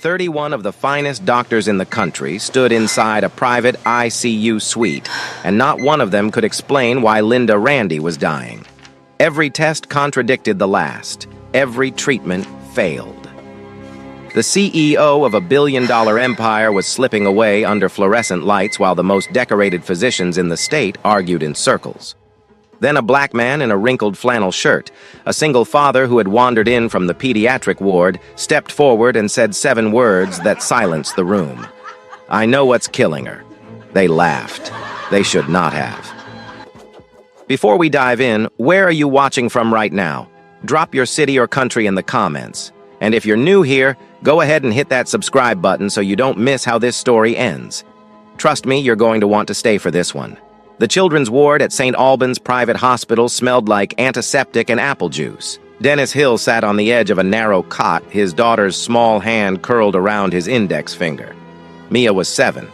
31 of the finest doctors in the country stood inside a private ICU suite, and not one of them could explain why Linda Randy was dying. Every test contradicted the last. Every treatment failed. The CEO of a billion-dollar empire was slipping away under fluorescent lights while the most decorated physicians in the state argued in circles. Then a black man in a wrinkled flannel shirt, a single father who had wandered in from the pediatric ward, stepped forward and said 7 words that silenced the room. "I know what's killing her." They laughed. They should not have. Before we dive in, where are you watching from right now? Drop your city or country in the comments. And if you're new here, go ahead and hit that subscribe button so you don't miss how this story ends. Trust me, you're going to want to stay for this one. The children's ward at St. Albans Private Hospital smelled like antiseptic and apple juice. Dennis Hill sat on the edge of a narrow cot, his daughter's small hand curled around his index finger. Mia was 7.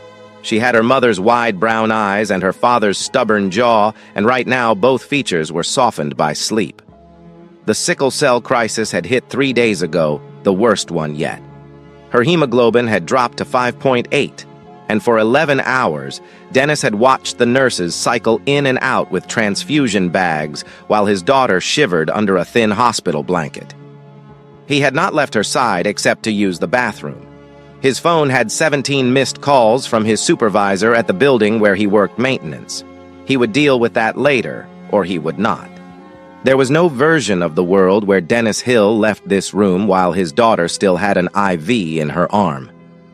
She had her mother's wide brown eyes and her father's stubborn jaw, and right now both features were softened by sleep. The sickle cell crisis had hit 3 days ago, the worst one yet. Her hemoglobin had dropped to 5.8. And for 11 hours, Dennis had watched the nurses cycle in and out with transfusion bags while his daughter shivered under a thin hospital blanket. He had not left her side except to use the bathroom. His phone had 17 missed calls from his supervisor at the building where he worked maintenance. He would deal with that later, or he would not. There was no version of the world where Dennis Hill left this room while his daughter still had an IV in her arm.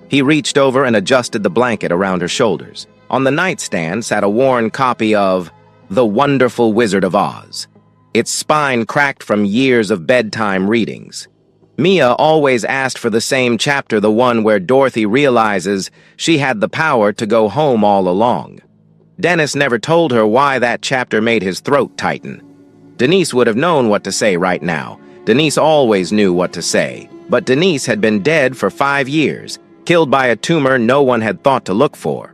He reached over and adjusted the blanket around her shoulders. On the nightstand sat a worn copy of The Wonderful Wizard of Oz. Its spine cracked from years of bedtime readings. Mia always asked for the same chapter, the one where Dorothy realizes she had the power to go home all along. Dennis never told her why that chapter made his throat tighten. Denise would have known what to say right now. Denise always knew what to say. But Denise had been dead for 5 years. Killed by a tumor no one had thought to look for.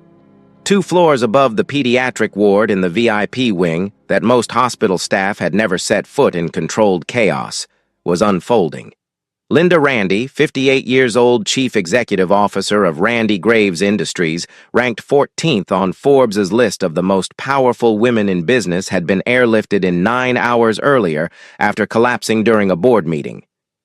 2 floors above the pediatric ward in the VIP wing that most hospital staff had never set foot in controlled chaos was unfolding. Linda Randy, 58 years old chief executive officer of Randy Graves Industries, ranked 14th on Forbes' list of the most powerful women in business, had been airlifted in 9 hours earlier after collapsing during a board meeting.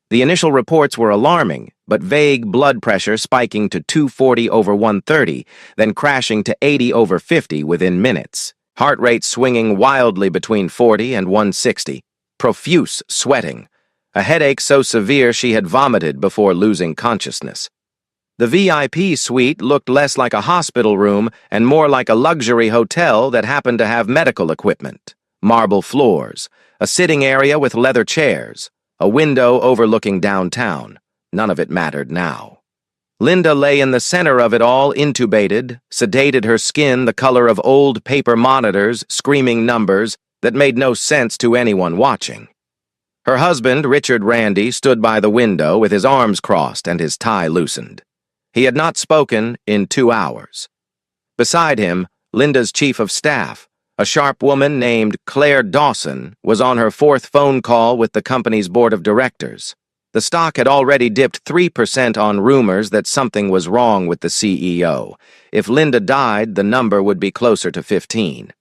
The initial reports were alarming, but vague blood pressure spiking to 240/130, then crashing to 80/50 within minutes. Heart rate swinging wildly between 40 and 160. Profuse sweating. A headache so severe she had vomited before losing consciousness. The VIP suite looked less like a hospital room and more like a luxury hotel that happened to have medical equipment. Marble floors, a sitting area with leather chairs, a window overlooking downtown. None of it mattered now. Linda lay in the center of it all, intubated, sedated, her skin the color of old paper monitors, screaming numbers that made no sense to anyone watching. Her husband, Richard Randy, stood by the window with his arms crossed and his tie loosened. He had not spoken in 2 hours. Beside him, Linda's chief of staff, a sharp woman named Claire Dawson, was on her 4th phone call with the company's board of directors. The stock had already dipped 3% on rumors that something was wrong with the CEO. If Linda died, the number would be closer to 15.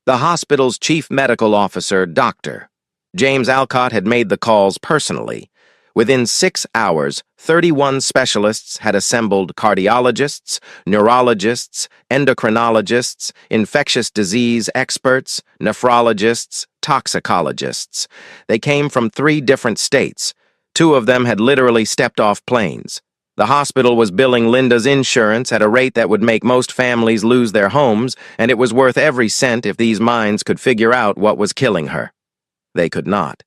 The hospital's chief medical officer, Dr. James Alcott, had made the calls personally. Within 6 hours, 31 specialists had assembled: cardiologists, neurologists, endocrinologists, infectious disease experts, nephrologists, toxicologists. They came from 3 different states. 2 of them had literally stepped off planes. The hospital was billing Linda's insurance at a rate that would make most families lose their homes, and it was worth every cent if these minds could figure out what was killing her. They could not.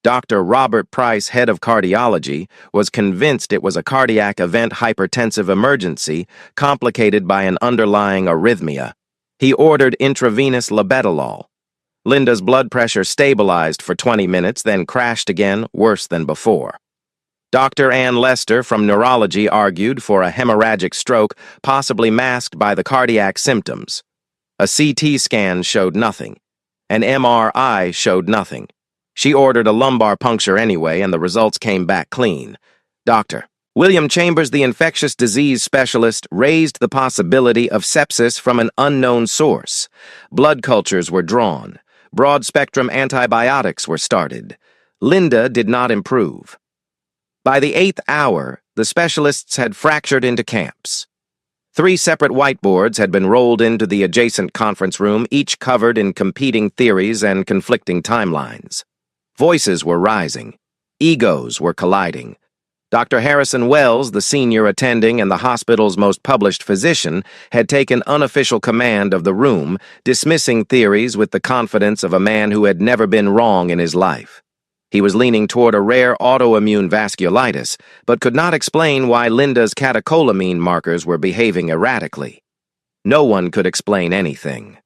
Dr. Robert Price, head of cardiology, was convinced it was a cardiac event hypertensive emergency complicated by an underlying arrhythmia. He ordered intravenous labetalol. Linda's blood pressure stabilized for 20 minutes, then crashed again, worse than before. Dr. Ann Lester from neurology argued for a hemorrhagic stroke, possibly masked by the cardiac symptoms. A CT scan showed nothing. An MRI showed nothing. She ordered a lumbar puncture anyway, and the results came back clean. "Doctor, William Chambers, the infectious disease specialist, raised the possibility of sepsis from an unknown source. Blood cultures were drawn. Broad-spectrum antibiotics were started. Linda did not improve. By the 8th hour, the specialists had fractured into camps. 3 separate whiteboards had been rolled into the adjacent conference room, each covered in competing theories and conflicting timelines. Voices were rising. Egos were colliding. Dr. Harrison Wells, the senior attending and the hospital's most published physician, had taken unofficial command of the room, dismissing theories with the confidence of a man who had never been wrong in his life. He was leaning toward a rare autoimmune vasculitis, but could not explain why Linda's catecholamine markers were behaving erratically. No one could explain anything.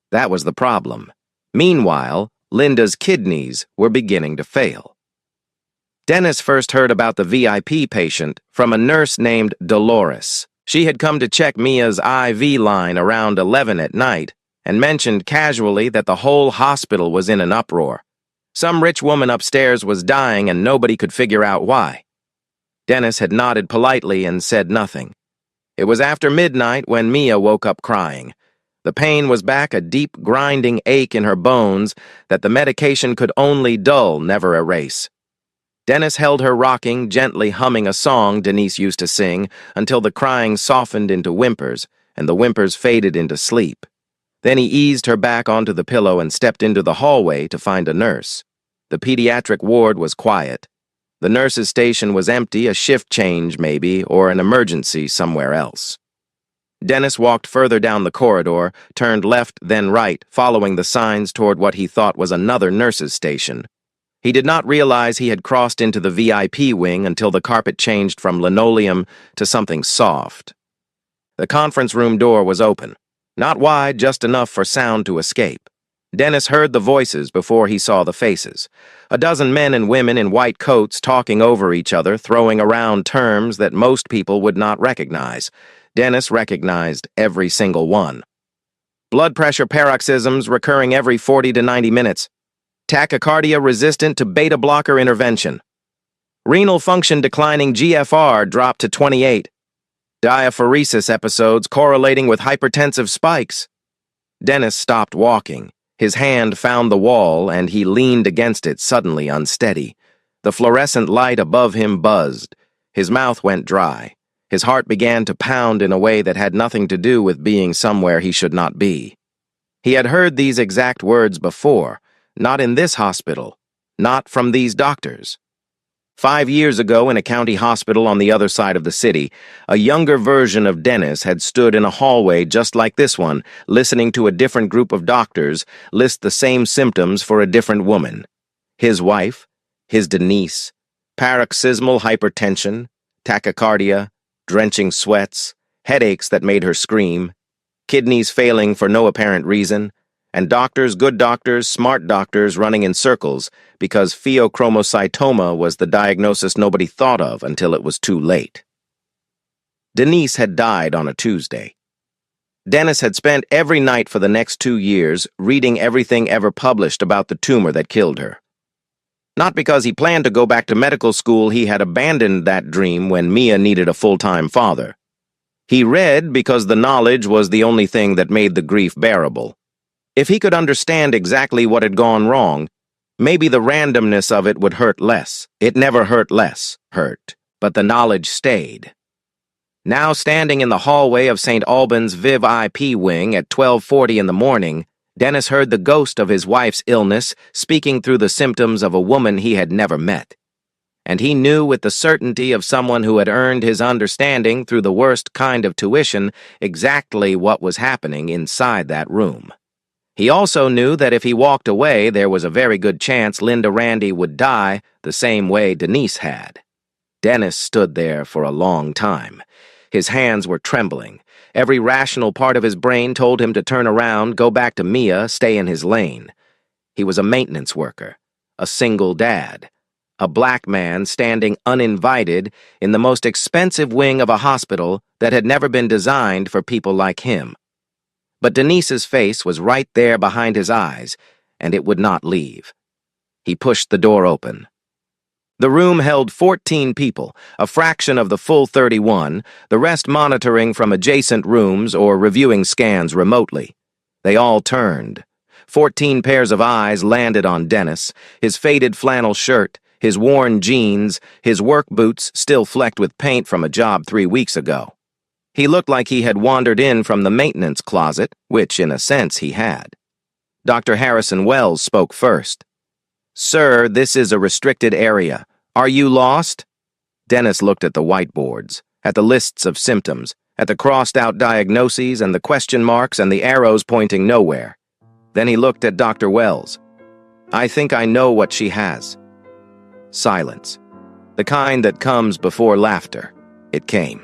That was the problem. Meanwhile, Linda's kidneys were beginning to fail. Dennis first heard about the VIP patient from a nurse named Dolores. She had come to check Mia's IV line around 11 at night and mentioned casually that the whole hospital was in an uproar. Some rich woman upstairs was dying and nobody could figure out why. Dennis had nodded politely and said nothing. It was after midnight when Mia woke up crying. The pain was back, a deep, grinding ache in her bones that the medication could only dull, never erase. Dennis held her rocking, gently humming a song Denise used to sing until the crying softened into whimpers and the whimpers faded into sleep. Then he eased her back onto the pillow and stepped into the hallway to find a nurse. The pediatric ward was quiet. The nurse's station was empty, a shift change maybe, or an emergency somewhere else. Dennis walked further down the corridor, turned left then right, following the signs toward what he thought was another nurse's station. He did not realize he had crossed into the VIP wing until the carpet changed from linoleum to something soft. The conference room door was open. Not wide, just enough for sound to escape. Dennis heard the voices before he saw the faces. A dozen men and women in white coats talking over each other, throwing around terms that most people would not recognize. Dennis recognized every single one. Blood pressure paroxysms recurring every 40 to 90 minutes. Tachycardia resistant to beta blocker intervention. Renal function declining, GFR dropped to 28. Diaphoresis episodes correlating with hypertensive spikes. Dennis stopped walking. His hand found the wall and he leaned against it, suddenly unsteady. The fluorescent light above him buzzed. His mouth went dry. His heart began to pound in a way that had nothing to do with being somewhere he should not be. He had heard these exact words before. Not in this hospital. Not from these doctors. 5 years ago, in a county hospital on the other side of the city, a younger version of Dennis had stood in a hallway just like this one, listening to a different group of doctors list the same symptoms for a different woman. His wife, his Denise, paroxysmal hypertension, tachycardia, drenching sweats, headaches that made her scream, kidneys failing for no apparent reason, and doctors, good doctors, smart doctors running in circles because pheochromocytoma was the diagnosis nobody thought of until it was too late. Denise had died on a Tuesday. Dennis had spent every night for the next 2 years reading everything ever published about the tumor that killed her. Not because he planned to go back to medical school, he had abandoned that dream when Mia needed a full-time father. He read because the knowledge was the only thing that made the grief bearable. If he could understand exactly what had gone wrong, maybe the randomness of it would hurt less. It never hurt less, but the knowledge stayed. Now standing in the hallway of St. Albans Viv IP wing at 12:40 in the morning, Dennis heard the ghost of his wife's illness speaking through the symptoms of a woman he had never met. And he knew with the certainty of someone who had earned his understanding through the worst kind of tuition exactly what was happening inside that room. He also knew that if he walked away, there was a very good chance Linda Randy would die the same way Denise had. Dennis stood there for a long time. His hands were trembling. Every rational part of his brain told him to turn around, go back to Mia, stay in his lane. He was a maintenance worker, a single dad, a black man standing uninvited in the most expensive wing of a hospital that had never been designed for people like him. But Denise's face was right there behind his eyes, and it would not leave. He pushed the door open. The room held 14 people, a fraction of the full 31, the rest monitoring from adjacent rooms or reviewing scans remotely. They all turned. 14 pairs of eyes landed on Dennis, his faded flannel shirt, his worn jeans, his work boots still flecked with paint from a job 3 weeks ago. He looked like he had wandered in from the maintenance closet, which in a sense he had. Dr. Harrison Wells spoke first. "Sir, this is a restricted area. Are you lost?" Dennis looked at the whiteboards, at the lists of symptoms, at the crossed-out diagnoses and the question marks and the arrows pointing nowhere. Then he looked at Dr. Wells. "I think I know what she has." Silence. The kind that comes before laughter. It came.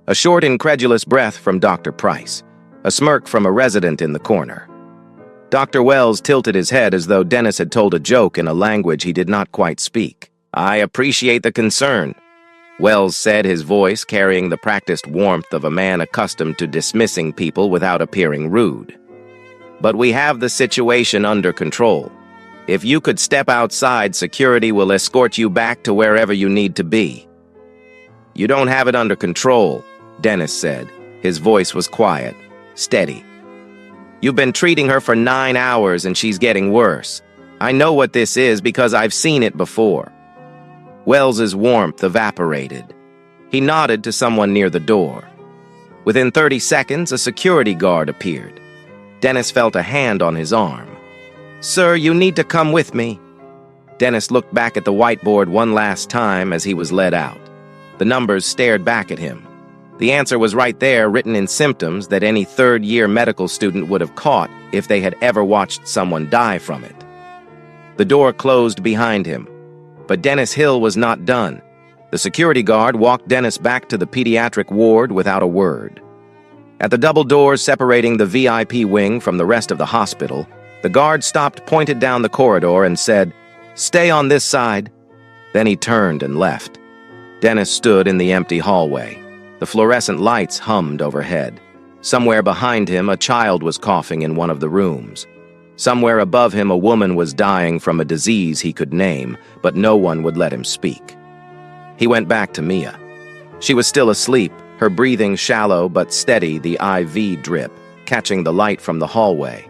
A short, incredulous breath from Dr. Price. A smirk from a resident in the corner. Dr. Wells tilted his head as though Dennis had told a joke in a language he did not quite speak. "I appreciate the concern," Wells said, his voice carrying the practiced warmth of a man accustomed to dismissing people without appearing rude. "But we have the situation under control. If you could step outside, security will escort you back to wherever you need to be." "You don't have it under control," Dennis said. His voice was quiet, steady. "You've been treating her for 9 hours and she's getting worse. I know what this is because I've seen it before." Wells's warmth evaporated. He nodded to someone near the door. Within 30 seconds, a security guard appeared. Dennis felt a hand on his arm. "Sir, you need to come with me." Dennis looked back at the whiteboard one last time as he was led out. The numbers stared back at him. The answer was right there, written in symptoms that any third-year medical student would have caught if they had ever watched someone die from it. The door closed behind him. But Dennis Hill was not done. The security guard walked Dennis back to the pediatric ward without a word. At the double doors separating the VIP wing from the rest of the hospital, the guard stopped, pointed down the corridor, and said, "Stay on this side." Then he turned and left. Dennis stood in the empty hallway. The fluorescent lights hummed overhead. Somewhere behind him, a child was coughing in one of the rooms. Somewhere above him, a woman was dying from a disease he could name, but no one would let him speak. He went back to Mia. She was still asleep, her breathing shallow but steady, the IV drip, catching the light from the hallway.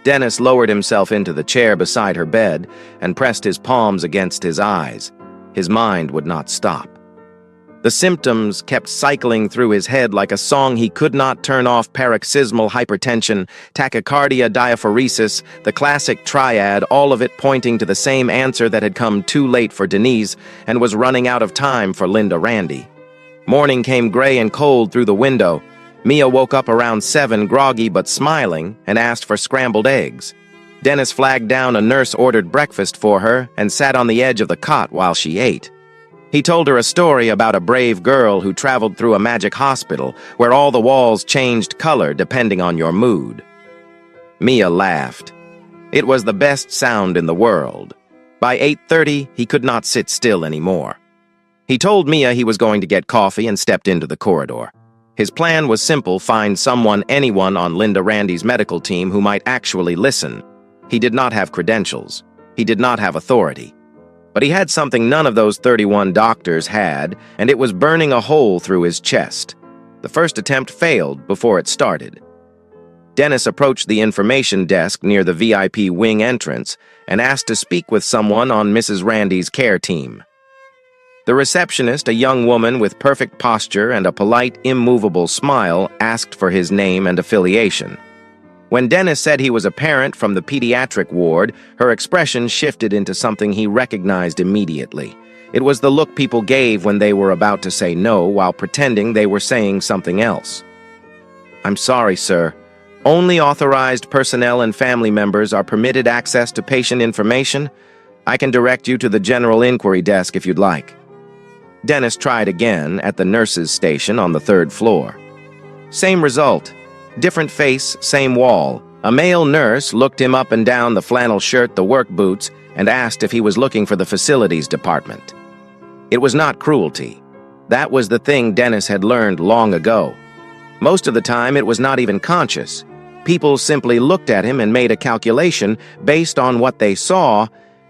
Dennis lowered himself into the chair beside her bed and pressed his palms against his eyes. His mind would not stop. The symptoms kept cycling through his head like a song he could not turn off: paroxysmal hypertension, tachycardia, diaphoresis, the classic triad, all of it pointing to the same answer that had come too late for Denise and was running out of time for Linda Randy. Morning came gray and cold through the window. Mia woke up around 7, groggy but smiling, and asked for scrambled eggs. Dennis flagged down a nurse-ordered breakfast for her and sat on the edge of the cot while she ate. He told her a story about a brave girl who traveled through a magic hospital where all the walls changed color depending on your mood. Mia laughed. It was the best sound in the world. By 8:30, he could not sit still anymore. He told Mia he was going to get coffee and stepped into the corridor. His plan was simple: find anyone on Linda Randy's medical team who might actually listen. He did not have credentials. He did not have authority. But he had something none of those 31 doctors had, and it was burning a hole through his chest. The first attempt failed before it started. Dennis approached the information desk near the VIP wing entrance and asked to speak with someone on Mrs. Randy's care team. The receptionist, a young woman with perfect posture and a polite, immovable smile, asked for his name and affiliation. When Dennis said he was a parent from the pediatric ward, her expression shifted into something he recognized immediately. It was the look people gave when they were about to say no while pretending they were saying something else. "I'm sorry, sir. Only authorized personnel and family members are permitted access to patient information. I can direct you to the general inquiry desk if you'd like." Dennis tried again at the nurses' station on the 3rd floor. Same result. Different face, same wall. A male nurse looked him up and down, the flannel shirt, the work boots, and asked if he was looking for the facilities department. It was not cruelty. That was the thing Dennis had learned long ago. Most of the time, it was not even conscious. People simply looked at him and made a calculation based on what they saw,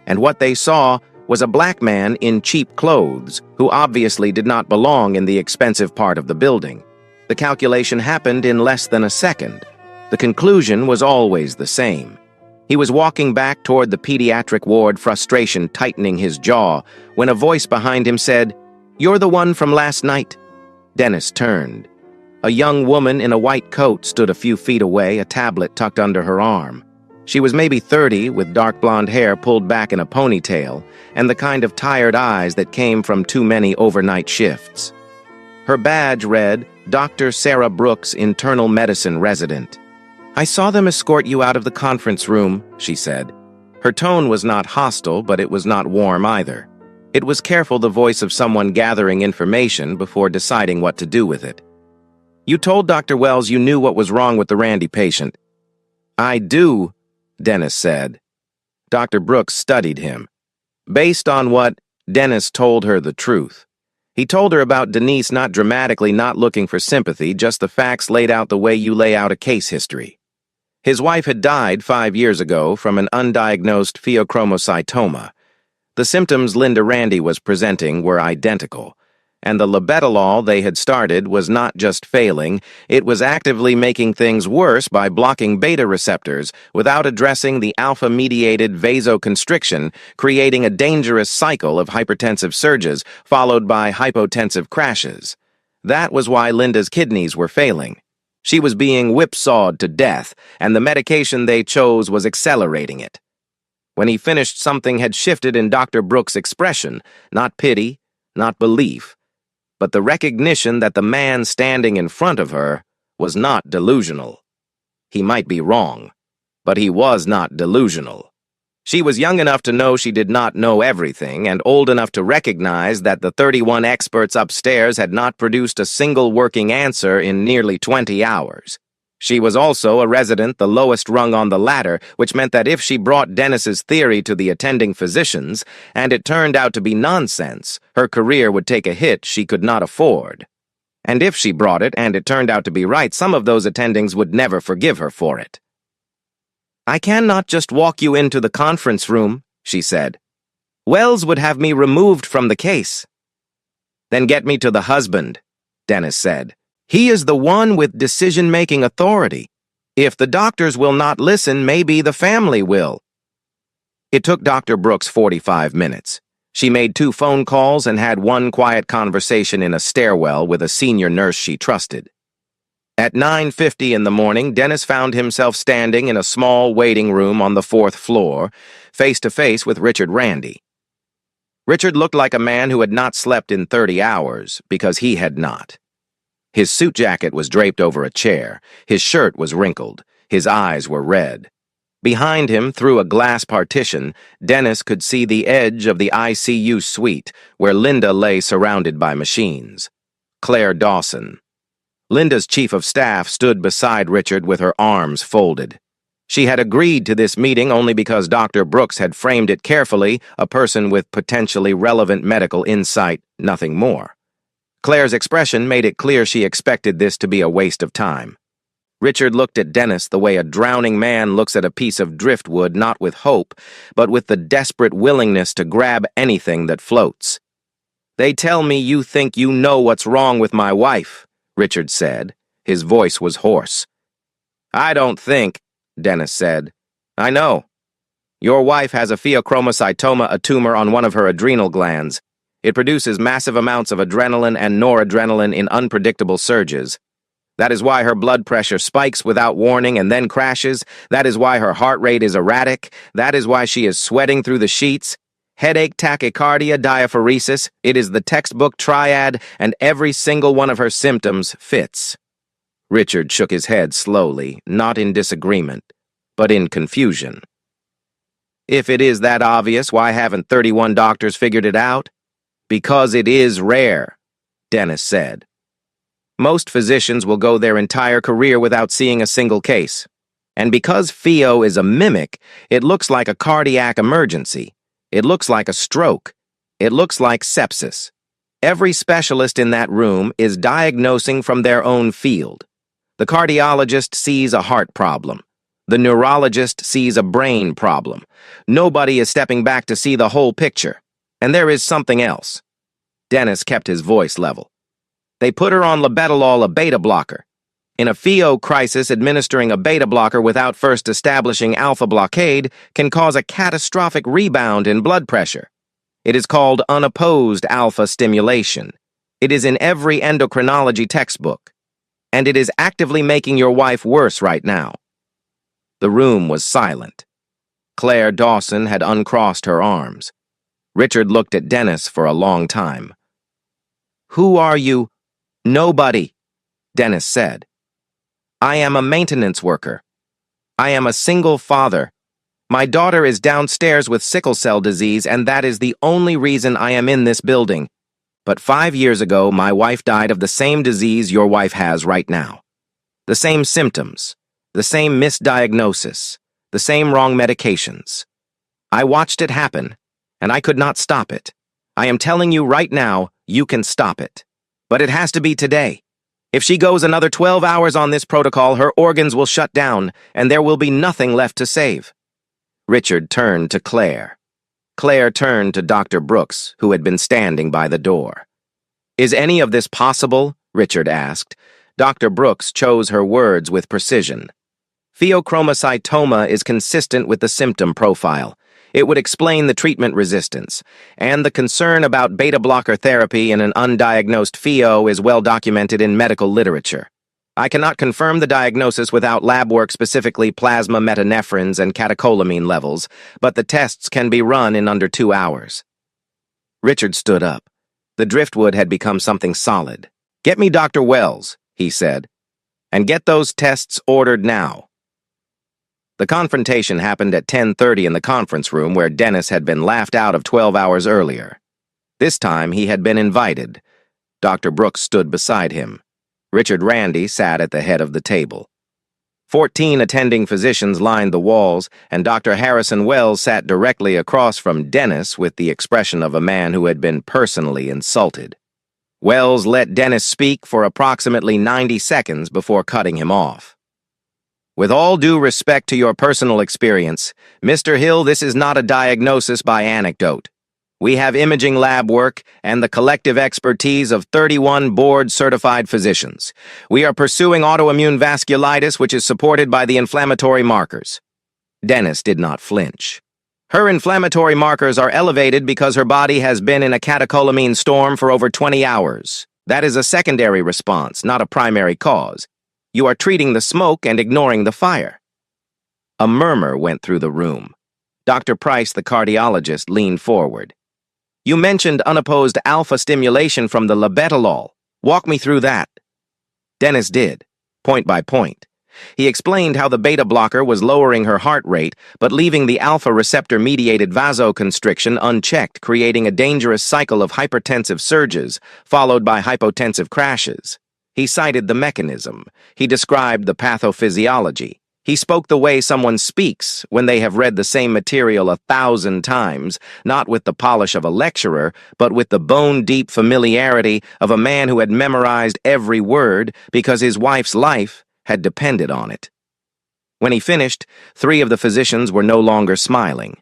and what they saw was a black man in cheap clothes who obviously did not belong in the expensive part of the building. The calculation happened in less than a second. The conclusion was always the same. He was walking back toward the pediatric ward, frustration tightening his jaw, when a voice behind him said, "You're the one from last night." Dennis turned. A young woman in a white coat stood a few feet away, a tablet tucked under her arm. She was maybe 30, with dark blonde hair pulled back in a ponytail, and the kind of tired eyes that came from too many overnight shifts. Her badge read, "Dr. Sarah Brooks, internal medicine resident." "I saw them escort you out of the conference room," she said. Her tone was not hostile, but it was not warm either. It was careful, the voice of someone gathering information before deciding what to do with it. "You told Dr. Wells you knew what was wrong with the Randy patient." "I do," Dennis said. Dr. Brooks studied him. Based on what, Dennis told her the truth. He told her about Denise not dramatically not looking for sympathy, just the facts laid out the way you lay out a case history. His wife had died 5 years ago from an undiagnosed pheochromocytoma. The symptoms Linda Randy was presenting were identical, and the labetalol they had started was not just failing, it was actively making things worse by blocking beta receptors without addressing the alpha-mediated vasoconstriction, creating a dangerous cycle of hypertensive surges followed by hypotensive crashes. That was why Linda's kidneys were failing. She was being whipsawed to death, and the medication they chose was accelerating it. When he finished, something had shifted in Dr. Brooks' expression, not pity, not belief, but the recognition that the man standing in front of her was not delusional. He might be wrong, but he was not delusional. She was young enough to know she did not know everything, and old enough to recognize that the 31 experts upstairs had not produced a single working answer in nearly 20 hours. She was also a resident the lowest rung on the ladder, which meant that if she brought Dennis's theory to the attending physicians, and it turned out to be nonsense, her career would take a hit she could not afford. And if she brought it, and it turned out to be right, some of those attendings would never forgive her for it. "I cannot just walk you into the conference room," she said. "Wells would have me removed from the case." "Then get me to the husband," Dennis said. "He is the one with decision-making authority. If the doctors will not listen, maybe the family will." It took Dr. Brooks 45 minutes. She made 2 phone calls and had 1 quiet conversation in a stairwell with a senior nurse she trusted. At 9:50 in the morning, Dennis found himself standing in a small waiting room on the 4th floor, face-to-face with Richard Randy. Richard looked like a man who had not slept in 30 hours, because he had not. His suit jacket was draped over a chair, his shirt was wrinkled, his eyes were red. Behind him, through a glass partition, Dennis could see the edge of the ICU suite, where Linda lay surrounded by machines. Claire Dawson. Linda's chief of staff stood beside Richard with her arms folded. She had agreed to this meeting only because Dr. Brooks had framed it carefully, a person with potentially relevant medical insight, nothing more. Claire's expression made it clear she expected this to be a waste of time. Richard looked at Dennis the way a drowning man looks at a piece of driftwood, not with hope, but with the desperate willingness to grab anything that floats. "They tell me you think you know what's wrong with my wife," Richard said. His voice was hoarse. "I don't think," Dennis said. "I know. Your wife has a pheochromocytoma, a tumor on one of her adrenal glands. It produces massive amounts of adrenaline and noradrenaline in unpredictable surges. That is why her blood pressure spikes without warning and then crashes. That is why her heart rate is erratic. That is why she is sweating through the sheets. Headache, tachycardia, diaphoresis. It is the textbook triad, and every single one of her symptoms fits." Richard shook his head slowly, not in disagreement, but in confusion. "If it is that obvious, why haven't 31 doctors figured it out?" "Because it is rare," Dennis said. "Most physicians will go their entire career without seeing a single case. And because pheo is a mimic, it looks like a cardiac emergency. It looks like a stroke. It looks like sepsis. Every specialist in that room is diagnosing from their own field. The cardiologist sees a heart problem. The neurologist sees a brain problem. Nobody is stepping back to see the whole picture. And there is something else. Dennis kept his voice level. They put her on labetalol, a beta blocker. In a PHIO crisis, administering a beta blocker without first establishing alpha blockade can cause a catastrophic rebound in blood pressure. It is called unopposed alpha stimulation. It is in every endocrinology textbook. And it is actively making your wife worse right now. The room was silent. Claire Dawson had uncrossed her arms. Richard looked at Dennis for a long time. "Who are you?" "Nobody," Dennis said. "I am a maintenance worker. I am a single father. My daughter is downstairs with sickle cell disease, and that is the only reason I am in this building. But 5 years ago, my wife died of the same disease your wife has right now. The same symptoms, the same misdiagnosis, the same wrong medications. I watched it happen, and I could not stop it. I am telling you right now, you can stop it. But it has to be today. If she goes another 12 hours on this protocol, her organs will shut down, and there will be nothing left to save." Richard turned to Claire. Claire turned to Dr. Brooks, who had been standing by the door. "Is any of this possible?" Richard asked. Dr. Brooks chose her words with precision. "Pheochromocytoma is consistent with the symptom profile. It would explain the treatment resistance, and the concern about beta-blocker therapy in an undiagnosed PHIO is well documented in medical literature. I cannot confirm the diagnosis without lab work, specifically plasma metanephrines and catecholamine levels, but the tests can be run in under 2 hours." Richard stood up. The driftwood had become something solid. "Get me Dr. Wells," he said, "and get those tests ordered now." The confrontation happened at 10:30 in the conference room where Dennis had been laughed out of 12 hours earlier. This time he had been invited. Dr. Brooks stood beside him. Richard Randy sat at the head of the table. 14 attending physicians lined the walls, and Dr. Harrison Wells sat directly across from Dennis with the expression of a man who had been personally insulted. Wells let Dennis speak for approximately 90 seconds before cutting him off. "With all due respect to your personal experience, Mr. Hill, this is not a diagnosis by anecdote. We have imaging lab work and the collective expertise of 31 board-certified physicians. We are pursuing autoimmune vasculitis, which is supported by the inflammatory markers." Dennis did not flinch. "Her inflammatory markers are elevated because her body has been in a catecholamine storm for over 20 hours. That is a secondary response, not a primary cause. You are treating the smoke and ignoring the fire." A murmur went through the room. Dr. Price, the cardiologist, leaned forward. "You mentioned unopposed alpha stimulation from the labetalol. Walk me through that." Dennis did, point by point. He explained how the beta blocker was lowering her heart rate, but leaving the alpha receptor-mediated vasoconstriction unchecked, creating a dangerous cycle of hypertensive surges, followed by hypotensive crashes. He cited the mechanism. He described the pathophysiology. He spoke the way someone speaks when they have read the same material 1,000 times, not with the polish of a lecturer, but with the bone-deep familiarity of a man who had memorized every word because his wife's life had depended on it. When he finished, 3 of the physicians were no longer smiling.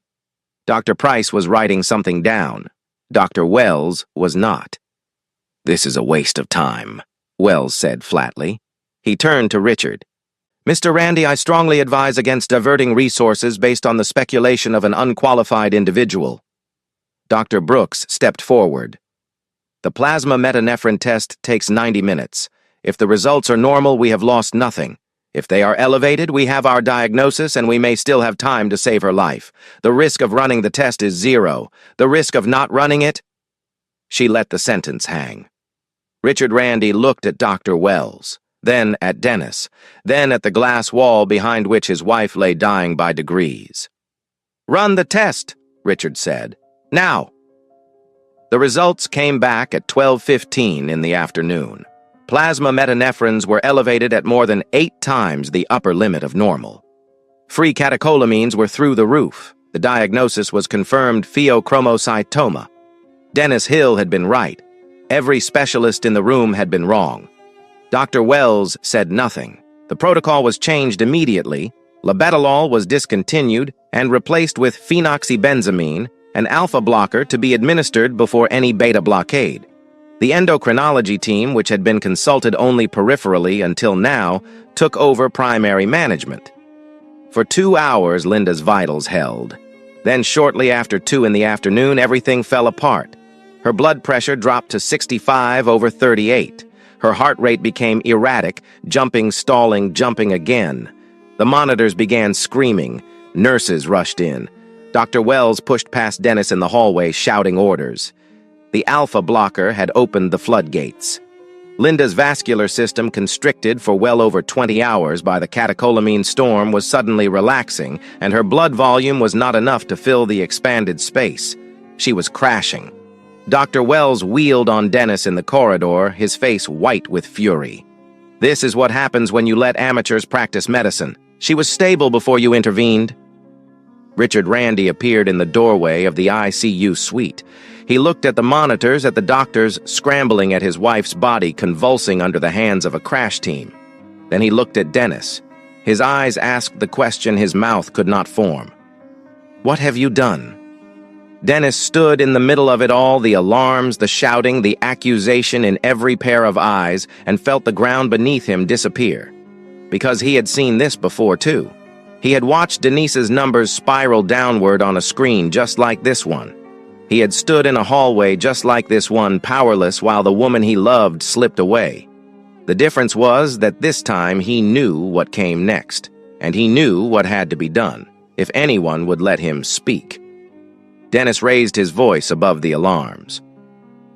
Dr. Price was writing something down. Dr. Wells was not. "This is a waste of time," Wells said flatly. He turned to Richard. "Mr. Randy, I strongly advise against diverting resources based on the speculation of an unqualified individual." Dr. Brooks stepped forward. "The plasma metanephrine test takes 90 minutes. If the results are normal, we have lost nothing. If they are elevated, we have our diagnosis and we may still have time to save her life. The risk of running the test is 0. The risk of not running it—" She let the sentence hang. Richard Randy looked at Dr. Wells, then at Dennis, then at the glass wall behind which his wife lay dying by degrees. "Run the test," Richard said. "Now." The results came back at 12:15 in the afternoon. Plasma metanephrines were elevated at more than 8 times the upper limit of normal. Free catecholamines were through the roof. The diagnosis was confirmed pheochromocytoma. Dennis Hill had been right. Every specialist in the room had been wrong. Dr. Wells said nothing. The protocol was changed immediately. Labetalol was discontinued and replaced with phenoxybenzamine, an alpha blocker to be administered before any beta blockade. The endocrinology team, which had been consulted only peripherally until now, took over primary management. For 2 hours, Linda's vitals held. Then shortly after 2 in the afternoon, everything fell apart. Her blood pressure dropped to 65/38. Her heart rate became erratic, jumping, stalling, jumping again. The monitors began screaming. Nurses rushed in. Dr. Wells pushed past Dennis in the hallway, shouting orders. The alpha blocker had opened the floodgates. Linda's vascular system, constricted for well over 20 hours by the catecholamine storm, was suddenly relaxing, and her blood volume was not enough to fill the expanded space. She was crashing. Dr. Wells wheeled on Dennis in the corridor, his face white with fury. "This is what happens when you let amateurs practice medicine. She was stable before you intervened." Richard Randy appeared in the doorway of the ICU suite. He looked at the monitors, at the doctors scrambling at his wife's body, convulsing under the hands of a crash team. Then he looked at Dennis. His eyes asked the question his mouth could not form. "What have you done?" Dennis stood in the middle of it all, the alarms, the shouting, the accusation in every pair of eyes, and felt the ground beneath him disappear. Because he had seen this before, too. He had watched Denise's numbers spiral downward on a screen just like this one. He had stood in a hallway just like this one, powerless, while the woman he loved slipped away. The difference was that this time he knew what came next, and he knew what had to be done, if anyone would let him speak. Dennis raised his voice above the alarms.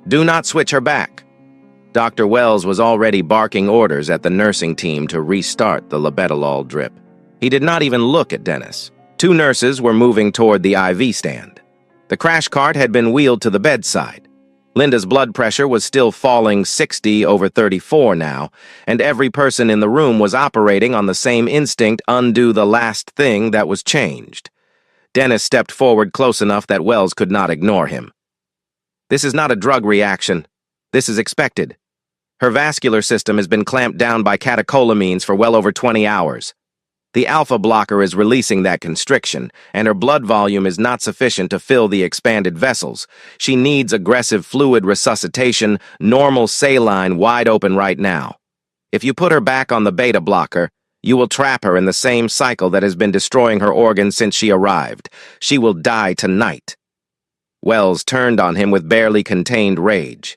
"Do not switch her back." Dr. Wells was already barking orders at the nursing team to restart the labetalol drip. He did not even look at Dennis. 2 nurses were moving toward the IV stand. The crash cart had been wheeled to the bedside. Linda's blood pressure was still falling 60/34 now, and every person in the room was operating on the same instinct: undo the last thing that was changed. Dennis stepped forward close enough that Wells could not ignore him. "This is not a drug reaction. This is expected. Her vascular system has been clamped down by catecholamines for well over 20 hours. The alpha blocker is releasing that constriction, and her blood volume is not sufficient to fill the expanded vessels. She needs aggressive fluid resuscitation, normal saline wide open right now. If you put her back on the beta blocker, you will trap her in the same cycle that has been destroying her organs since she arrived. She will die tonight." Wells turned on him with barely contained rage.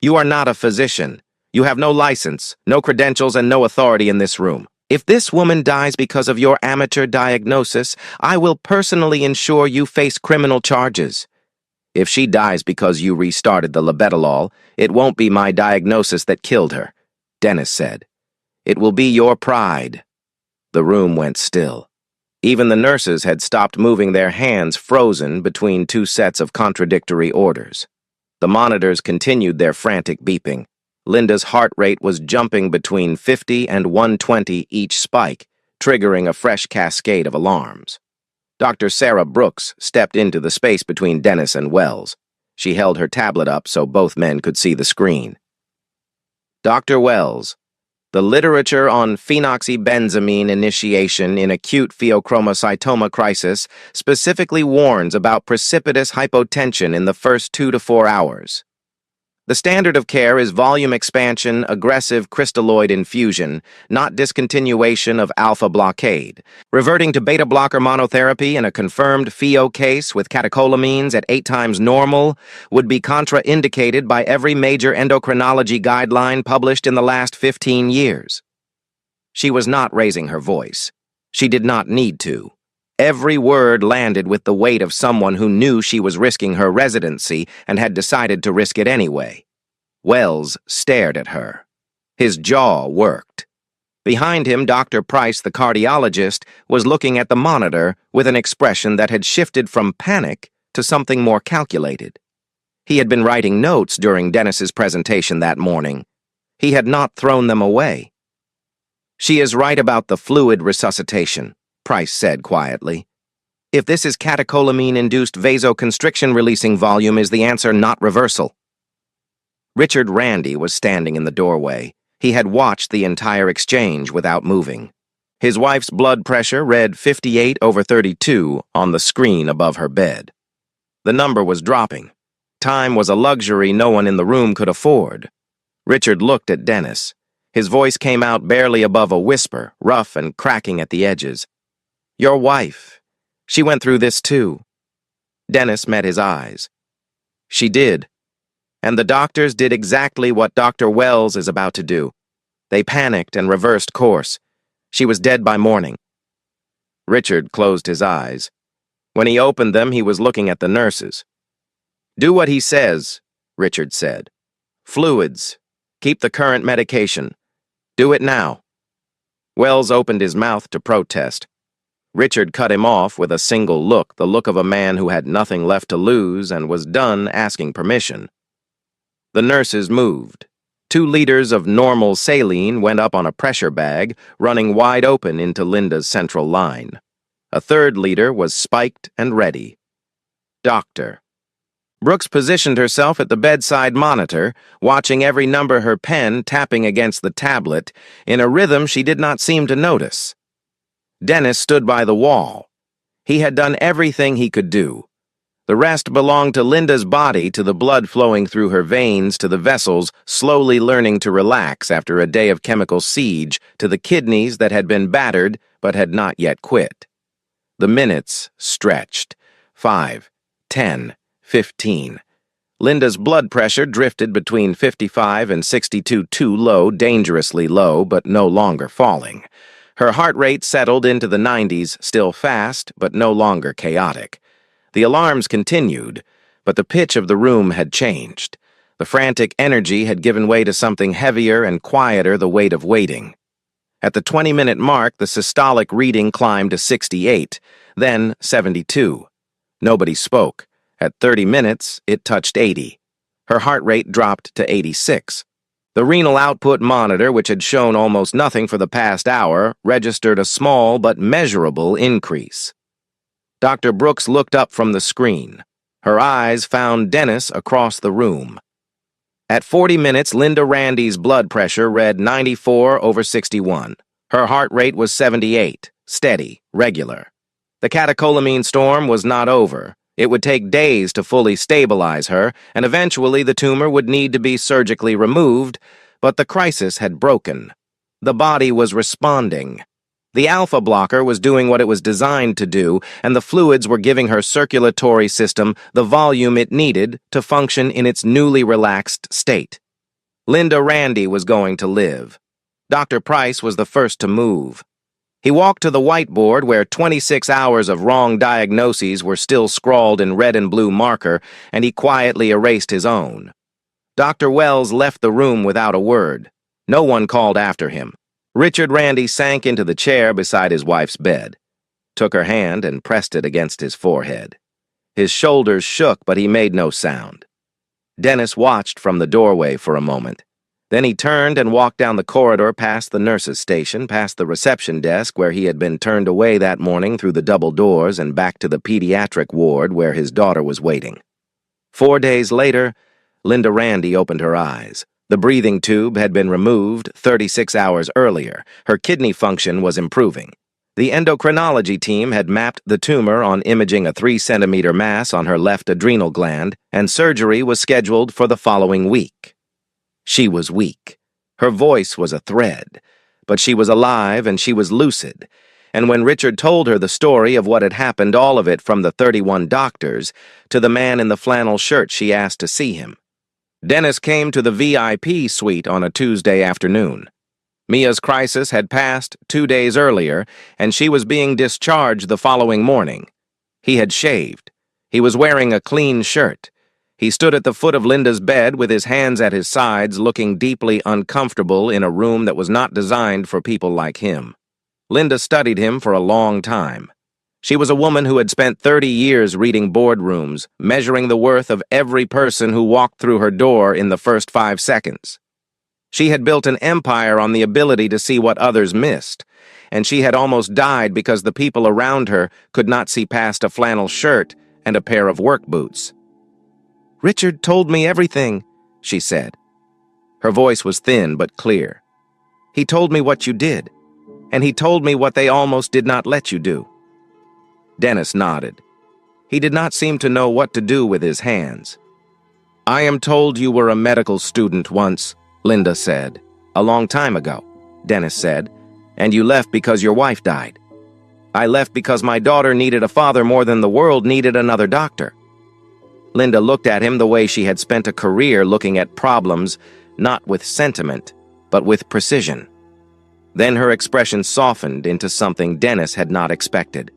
"You are not a physician. You have no license, no credentials, and no authority in this room. If this woman dies because of your amateur diagnosis, I will personally ensure you face criminal charges. If she dies because you restarted the labetalol, it won't be my diagnosis that killed her," Dennis said. "It will be your pride." The room went still. Even the nurses had stopped moving, their hands frozen between 2 sets of contradictory orders. The monitors continued their frantic beeping. Linda's heart rate was jumping between 50 and 120 each spike, triggering a fresh cascade of alarms. Dr. Sarah Brooks stepped into the space between Dennis and Wells. She held her tablet up so both men could see the screen. "Dr. Wells, the literature on phenoxybenzamine initiation in acute pheochromocytoma crisis specifically warns about precipitous hypotension in the first 2 to 4 hours. The standard of care is volume expansion, aggressive crystalloid infusion, not discontinuation of alpha blockade. Reverting to beta blocker monotherapy in a confirmed pheo case with catecholamines at 8 times normal would be contraindicated by every major endocrinology guideline published in the last 15 years. She was not raising her voice. She did not need to. Every word landed with the weight of someone who knew she was risking her residency and had decided to risk it anyway. Wells stared at her. His jaw worked. Behind him, Dr. Price, the cardiologist, was looking at the monitor with an expression that had shifted from panic to something more calculated. He had been writing notes during Dennis's presentation that morning. He had not thrown them away. "She is right about the fluid resuscitation," Price said quietly. "If this is catecholamine-induced vasoconstriction-releasing volume, is the answer not reversal?" Richard Randy was standing in the doorway. He had watched the entire exchange without moving. His wife's blood pressure read 58/32 on the screen above her bed. The number was dropping. Time was a luxury no one in the room could afford. Richard looked at Dennis. His voice came out barely above a whisper, rough and cracking at the edges. "Your wife. She went through this too." Dennis met his eyes. "She did. And the doctors did exactly what Dr. Wells is about to do. They panicked and reversed course. She was dead by morning." Richard closed his eyes. When he opened them, he was looking at the nurses. "Do what he says," Richard said. "Fluids. Keep the current medication. Do it now." Wells opened his mouth to protest. Richard cut him off with a single look, the look of a man who had nothing left to lose and was done asking permission. The nurses moved. 2 liters of normal saline went up on a pressure bag, running wide open into Linda's central line. A 3rd liter was spiked and ready. Doctor. Brooks positioned herself at the bedside monitor, watching every number her pen tapping against the tablet in a rhythm she did not seem to notice. Dennis stood by the wall. He had done everything he could do. The rest belonged to Linda's body, to the blood flowing through her veins, to the vessels slowly learning to relax after a day of chemical siege, to the kidneys that had been battered but had not yet quit. The minutes stretched. 5, 10, 15. Linda's blood pressure drifted between 55 and 62, too low, dangerously low, but no longer falling. Her heart rate settled into the 90s, still fast, but no longer chaotic. The alarms continued, but the pitch of the room had changed. The frantic energy had given way to something heavier and quieter, the weight of waiting. At the 20-minute mark, the systolic reading climbed to 68, then 72. Nobody spoke. At 30 minutes, it touched 80. Her heart rate dropped to 86. The renal output monitor, which had shown almost nothing for the past hour, registered a small but measurable increase. Dr. Brooks looked up from the screen. Her eyes found Dennis across the room. At 40 minutes, Linda Randy's blood pressure read 94/61. Her heart rate was 78, steady, regular. The catecholamine storm was not over. It would take days to fully stabilize her, and eventually the tumor would need to be surgically removed, but the crisis had broken. The body was responding. The alpha blocker was doing what it was designed to do, and the fluids were giving her circulatory system the volume it needed to function in its newly relaxed state. Linda Randy was going to live. Dr. Price was the first to move. He walked to the whiteboard where 26 hours of wrong diagnoses were still scrawled in red and blue marker, and he quietly erased his own. Dr. Wells left the room without a word. No one called after him. Richard Randy sank into the chair beside his wife's bed, took her hand and pressed it against his forehead. His shoulders shook, but he made no sound. Dennis watched from the doorway for a moment. Then he turned and walked down the corridor past the nurse's station, past the reception desk where he had been turned away that morning through the double doors, and back to the pediatric ward where his daughter was waiting. 4 days later, Linda Randy opened her eyes. The breathing tube had been removed 36 hours earlier. Her kidney function was improving. The endocrinology team had mapped the tumor on imaging a 3-centimeter mass on her left adrenal gland, and surgery was scheduled for the following week. She was weak. Her voice was a thread, but she was alive and she was lucid. And when Richard told her the story of what had happened, all of it from the 31 doctors to the man in the flannel shirt she asked to see him. Dennis came to the VIP suite on a Tuesday afternoon. Mia's crisis had passed 2 days earlier, and she was being discharged the following morning. He had shaved. He was wearing a clean shirt. He stood at the foot of Linda's bed with his hands at his sides, looking deeply uncomfortable in a room that was not designed for people like him. Linda studied him for a long time. She was a woman who had spent 30 years reading boardrooms, measuring the worth of every person who walked through her door in the first 5 seconds. She had built an empire on the ability to see what others missed, and she had almost died because the people around her could not see past a flannel shirt and a pair of work boots. "Richard told me everything," she said. Her voice was thin but clear. "He told me what you did, and he told me what they almost did not let you do." Dennis nodded. He did not seem to know what to do with his hands. "I am told you were a medical student once," Linda said. "A long time ago," Dennis said, "and you left because your wife died." "I left because my daughter needed a father more than the world needed another doctor." Linda looked at him the way she had spent a career looking at problems, not with sentiment, but with precision. Then her expression softened into something Dennis had not expected.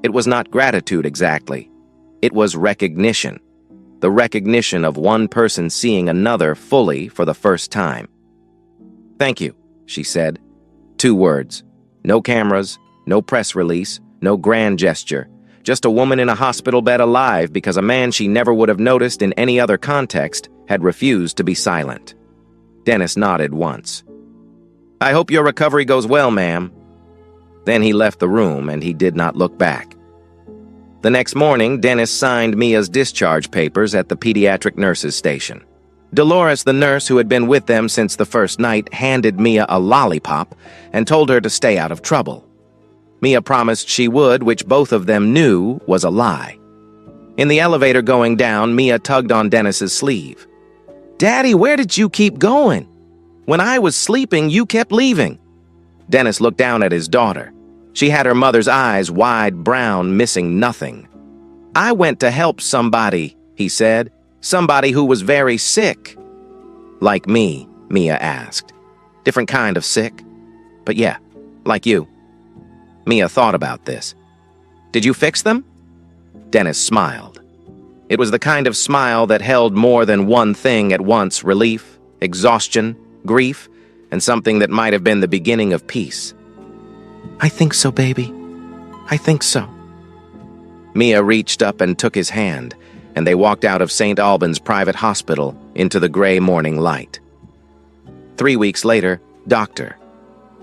It was not gratitude exactly. It was recognition. The recognition of one person seeing another fully for the first time. "Thank you," she said. 2 words. No cameras, no press release, no grand gesture. Just a woman in a hospital bed alive because a man she never would have noticed in any other context had refused to be silent. Dennis nodded once. "I hope your recovery goes well, ma'am." Then he left the room and he did not look back. The next morning, Dennis signed Mia's discharge papers at the pediatric nurses' station. Dolores, the nurse who had been with them since the first night, handed Mia a lollipop and told her to stay out of trouble. Mia promised she would, which both of them knew was a lie. In the elevator going down, Mia tugged on Dennis's sleeve. "Daddy, where did you keep going? When I was sleeping, you kept leaving." Dennis looked down at his daughter. She had her mother's eyes wide brown, missing nothing. "I went to help somebody," he said. "Somebody who was very sick." "Like me?" Mia asked. "Different kind of sick. But yeah, like you." Mia thought about this. "Did you fix them?" Dennis smiled. It was the kind of smile that held more than one thing at once: relief, exhaustion, grief, and something that might have been the beginning of peace. "I think so, baby. I think so." Mia reached up and took his hand, and they walked out of St. Albans Private Hospital into the gray morning light. 3 weeks later, Dr.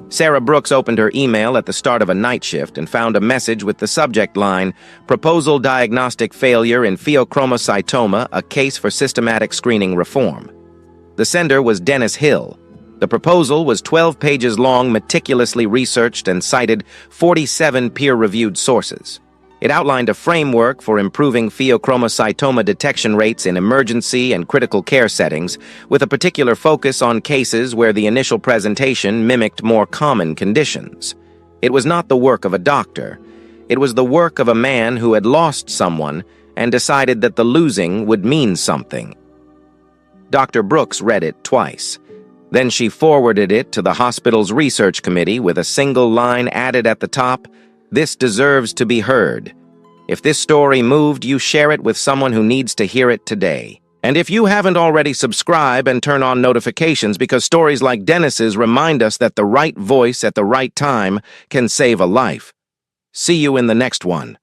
Sarah Brooks opened her email at the start of a night shift and found a message with the subject line, "Proposal Diagnostic Failure in Pheochromocytoma, a Case for Systematic Screening Reform." The sender was Dennis Hill. The proposal was 12 pages long, meticulously researched, and cited 47 peer-reviewed sources. It outlined a framework for improving pheochromocytoma detection rates in emergency and critical care settings, with a particular focus on cases where the initial presentation mimicked more common conditions. It was not the work of a doctor. It was the work of a man who had lost someone and decided that the losing would mean something. Dr. Brooks read it twice. Then she forwarded it to the hospital's research committee with a single line added at the top, "This deserves to be heard. If this story moved you, share it with someone who needs to hear it today. And if you haven't already, subscribe and turn on notifications, because stories like Dennis's remind us that the right voice at the right time can save a life." See you in the next one.